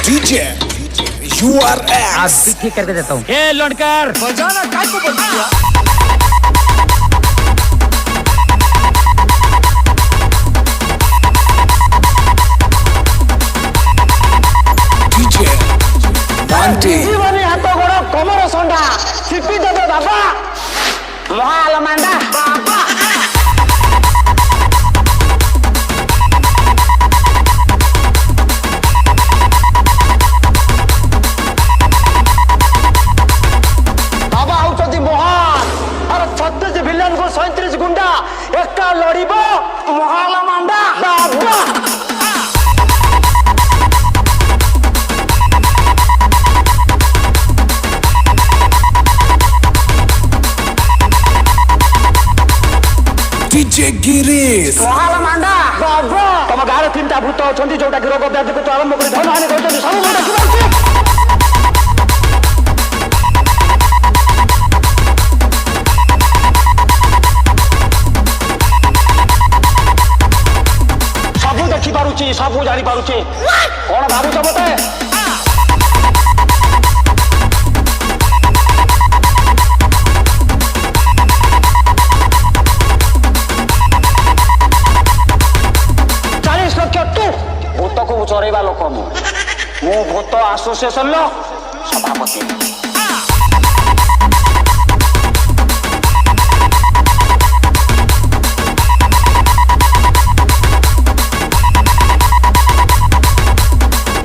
DJ URX आज भी ठीक करके देता हूँ। ये लौटकर बजाना काय को बोल दिया डीजे बांटी जीवनी हाथ गोड़ कमर संडा चिपी देबे बाबा महाल मांडा बाबा बाबा होचती महान अरे 36 विलन को 37 गुंडा एका लड़िबो महाल मांडा बाबा डीजे गिरीश महाल मांडा बाबा तम गारे तीनटा भूत अछंती जोटा कि रोग व्याधि को आरंभ कर धन हानि करछन सब मुंडा किबाउची सब देखि पारुची सब जानि पारुची कोन भाबुछ मते भूत को चरेवा लोक मु भूत आसोसिएशन सभापति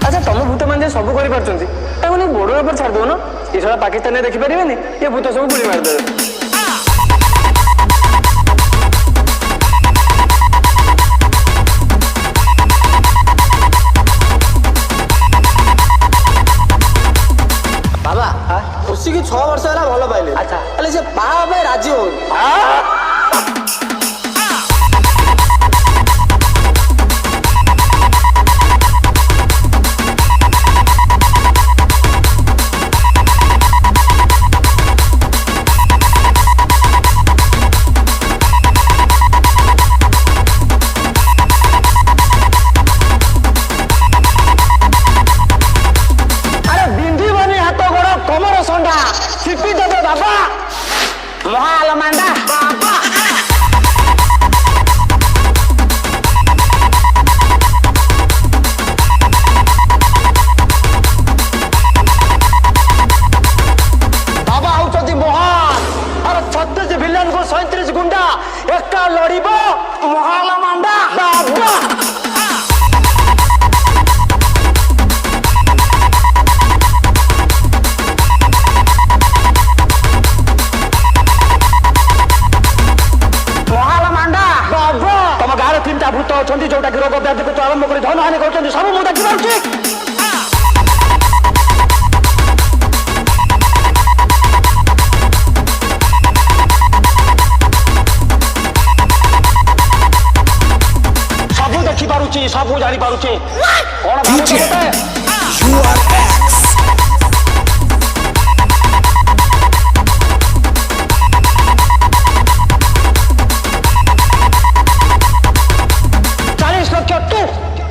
अच्छा तुम भूत मैंने सब कर बोर्डर ऊपर छाड़ दो ना ये सब पाकिस्तान में देखिपारे ये भूत सब गुड़ी मारदे खुशी की 6 वर्ष है भल पाइले अच्छा अरे से बाहा पे राजी हो चिपी देबे बाबा महाल मांडा बाबा बाबा होचती महान अरे 36 विलन को 37 गुंडा एका लड़िबो महाल मांडा बाबा तीनटा भूत अछंती जोटा कि रोग व्याधि को आरंभ कर धन हानि करछन सब मुंडा किबाउची सब देखि पारुची सब जानि पारुची कोन भाबुछ मते URX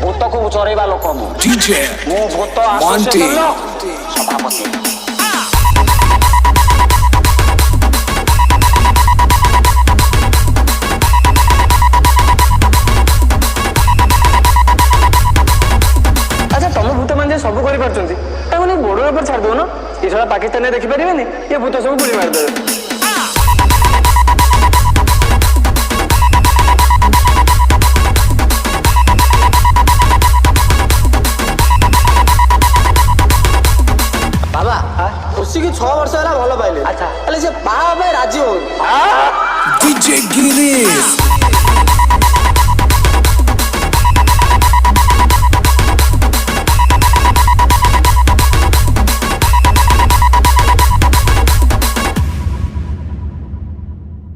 भूत को चरेवा लोक मु डीजे भूत बांटी आसोसिएशन सभापति अच्छा तुम भूत मैंने सब कर बोर्डर ऊपर छाड़ दो ना ये सब पाकिस्तान में देखिपारे ये भूत सब गुड़ी मारदे खुशी की 6 वर्ष है भल पाइले अच्छा अरे से बाहा पे राजी हो डीजे गिरीश